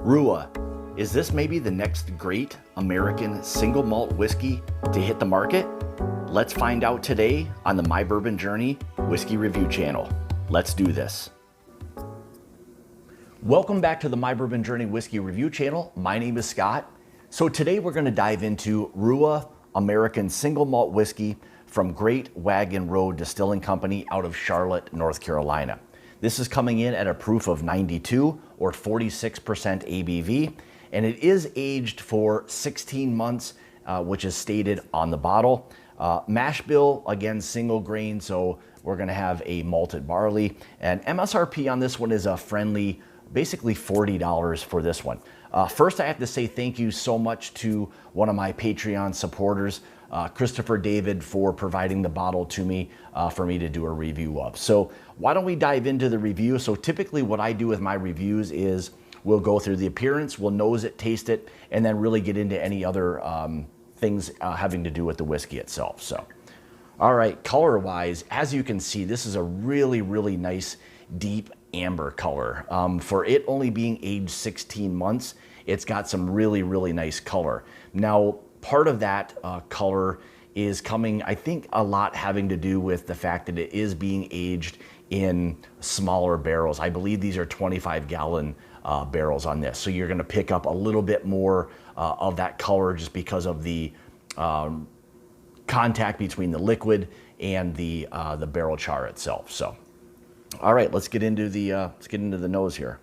RUA. Is this maybe the next great American single malt whiskey to hit the market? Let's find out today on the My Bourbon Journey Whiskey Review channel. Let's do this. Welcome back to the My Bourbon Journey Whiskey Review channel. My name is Scott. So today we're going to dive into RUA American single malt whiskey from Great Wagon Road Distilling Company out of Charlotte, North Carolina. This is coming in at a proof of 92 or 46% ABV, and it is aged for 16 months, which is stated on the bottle. Mash bill, again, single grain, so we're gonna have a malted barley. And MSRP on this one is a friendly, basically $40 for this one. First, I have to say thank you so much to one of my Patreon supporters, Christopher David, for providing the bottle to me for me to do a review of. So why don't we dive into the review? So typically what I do with my reviews is we'll go through the appearance, we'll nose it, taste it, and then really get into any other things having to do with the whiskey itself. So, all right, color-wise, as you can see, this is a really, really nice, deep amber color. For it only being aged 16 months, it's got some really, really nice color. Now, part of that color is coming, I think, a lot having to do with the fact that it is being aged in smaller barrels. I believe these are 25-gallon barrels on this. So you're gonna pick up a little bit more of that color just because of the contact between the liquid and the barrel char itself. So, all right, let's get into the nose here.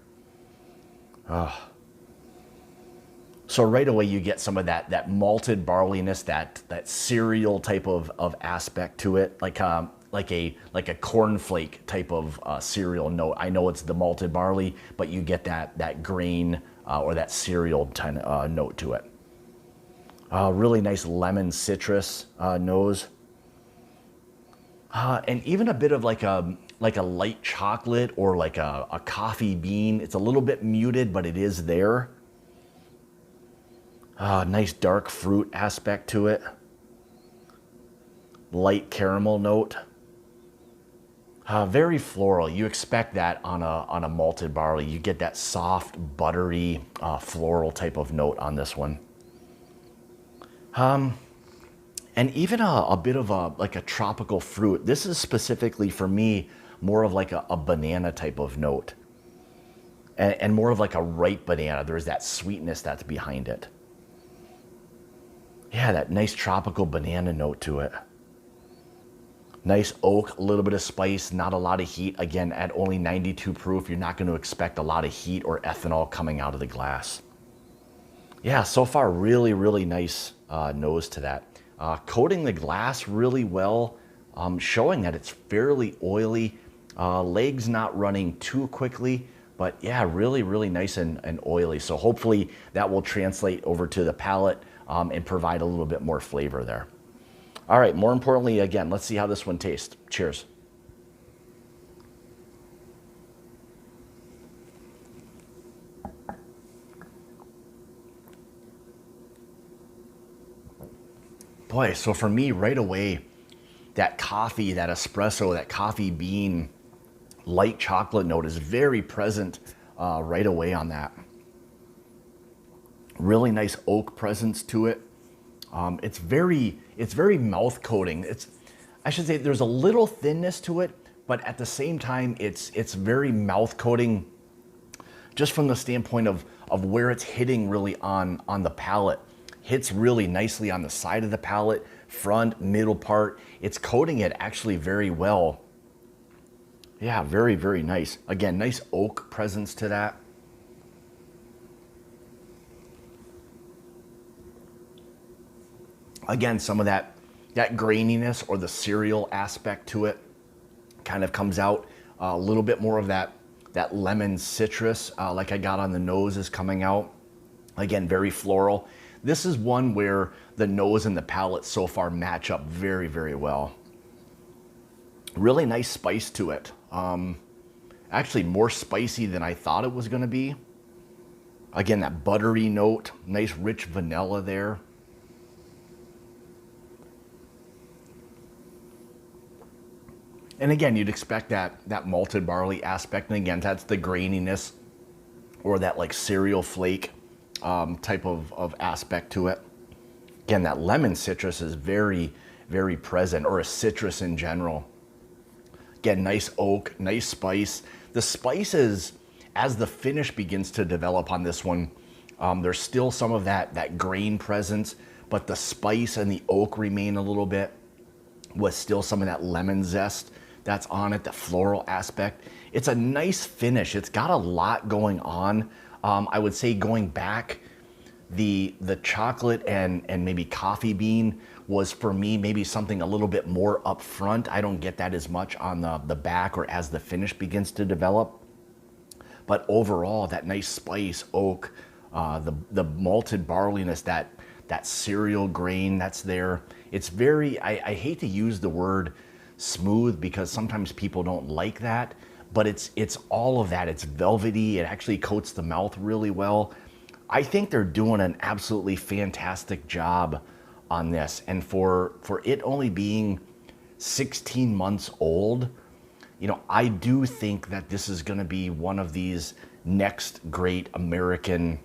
So right away you get some of that malted barleyness, that cereal type of aspect to it, like a cornflake type of cereal note. I know it's the malted barley, but you get that grain or that cereal kind of note to it. Really nice lemon citrus nose, and even a bit of like a light chocolate or like a coffee bean. It's a little bit muted, but it is there. Nice dark fruit aspect to it. Light caramel note. Very floral. You expect that on a malted barley. You get that soft, buttery, floral type of note on this one. And even a bit of like a tropical fruit. This is specifically for me more of like a banana type of note, and more of like a ripe banana. There's that sweetness that's behind it. Yeah, that nice tropical banana note to it. Nice oak, a little bit of spice, not a lot of heat. Again, at only 92 proof, you're not going to expect a lot of heat or ethanol coming out of the glass. Yeah, so far, really, really nice nose to that. Coating the glass really well, showing that it's fairly oily. Legs not running too quickly, but yeah, really, really nice and oily. So hopefully that will translate over to the palate and provide a little bit more flavor there. All right, more importantly, again, let's see how this one tastes. Cheers. Boy, so for me, right away, that coffee, that espresso, that coffee bean, light chocolate note is very present right away on that. Really nice oak presence to it. It's very mouth coating. I should say there's a little thinness to it, but at the same time, it's very mouth coating, just from the standpoint of where it's hitting really on the palate. Hits really nicely on the side of the palate, front, middle part. It's coating it actually very well. Yeah, very, very nice. Again, nice oak presence to that. Again, some of that graininess or the cereal aspect to it kind of comes out. A little bit more of that lemon citrus like I got on the nose is coming out. Again, very floral. This is one where the nose and the palate so far match up very, very well. Really nice spice to it. Actually more spicy than I thought it was going to be. Again, that buttery note, nice rich vanilla there. And again, you'd expect that malted barley aspect. And again, that's the graininess or that like cereal flake type of aspect to it. Again, that lemon citrus is very, very present, or a citrus in general. Again, nice oak, nice spice. The spices, as the finish begins to develop on this one, there's still some of that grain presence, but the spice and the oak remain a little bit, with still some of that lemon zest that's on it, the floral aspect. It's a nice finish. It's got a lot going on. I would say going back, the chocolate and maybe coffee bean was for me maybe something a little bit more upfront. I don't get that as much on the back or as the finish begins to develop. But overall, that nice spice, oak, the malted barleyness, that cereal grain that's there. It's very, I hate to use the word smooth because sometimes people don't like that, but it's all of that. It's velvety. It actually coats the mouth really well. I think they're doing an absolutely fantastic job on this. And for it only being 16 months old, you know, I do think that this is going to be one of these next great American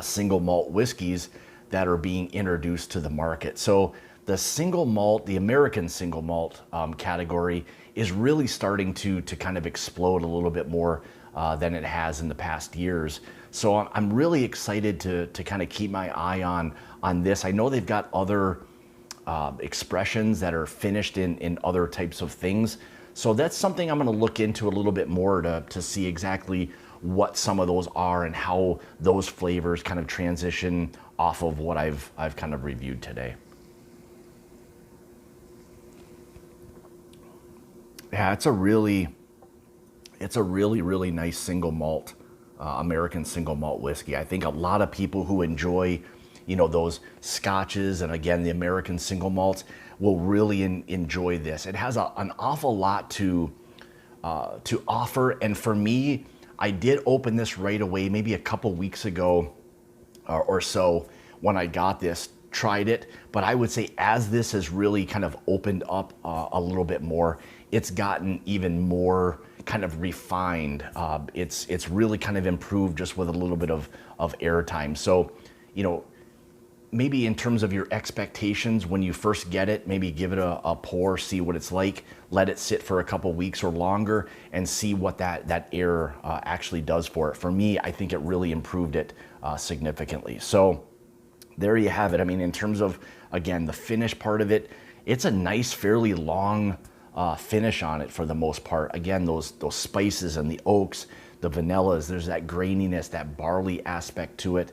single malt whiskeys that are being introduced to the market. So the single malt, the American single malt category is really starting to kind of explode a little bit more than it has in the past years. So I'm really excited to kind of keep my eye on this. I know they've got other expressions that are finished in other types of things. So that's something I'm going to look into a little bit more to see exactly what some of those are and how those flavors kind of transition off of what I've kind of reviewed today. Yeah, it's a really nice single malt, American single malt whiskey. I think a lot of people who enjoy, you know, those scotches and again the American single malts will really enjoy this. It has an awful lot to offer, and for me, I did open this right away, maybe a couple weeks ago or so when I got this, tried it, but I would say as this has really kind of opened up a little bit more, it's gotten even more kind of refined. It's really kind of improved just with a little bit of airtime. So, you know, maybe in terms of your expectations when you first get it, maybe give it a pour, see what it's like, let it sit for a couple weeks or longer and see what that air actually does for it. For me, I think it really improved it significantly. So there you have it. I mean, in terms of, again, the finish part of it, it's a nice, fairly long finish on it for the most part. Again, those spices and the oaks, the vanillas, there's that graininess, that barley aspect to it.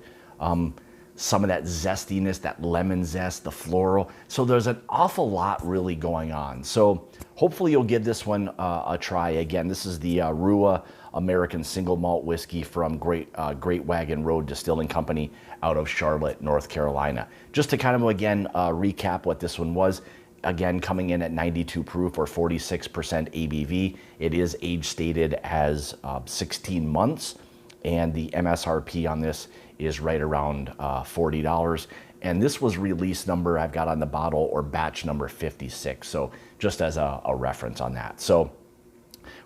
Some of that zestiness, that lemon zest, the floral. So there's an awful lot really going on. So hopefully you'll give this one a try. Again, this is the RUA American Single Malt Whiskey from Great Wagon Road Distilling Company out of Charlotte, North Carolina. Just to kind of, again, recap what this one was. Again, coming in at 92 proof or 46% ABV. It is age stated as 16 months. And the MSRP on this is right around $40. And this was release number I've got on the bottle, or batch number 56. So just as a reference on that. So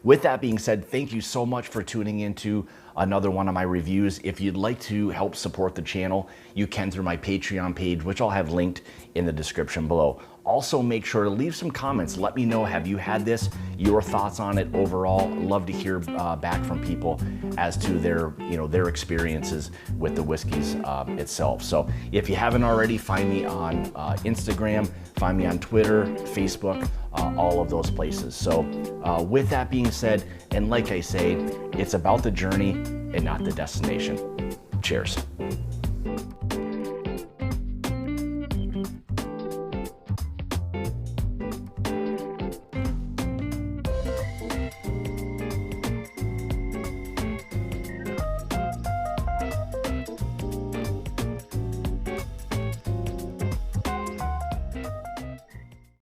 with that being said, thank you so much for tuning into another one of my reviews. If you'd like to help support the channel, you can through my Patreon page, which I'll have linked in the description below. Also, make sure to leave some comments. Let me know, have you had this, your thoughts on it overall. Love to hear back from people as to their experiences with the whiskeys itself. So if you haven't already, find me on Instagram, find me on Twitter, Facebook, all of those places. So with that being said, and like I say, it's about the journey and not the destination. Cheers.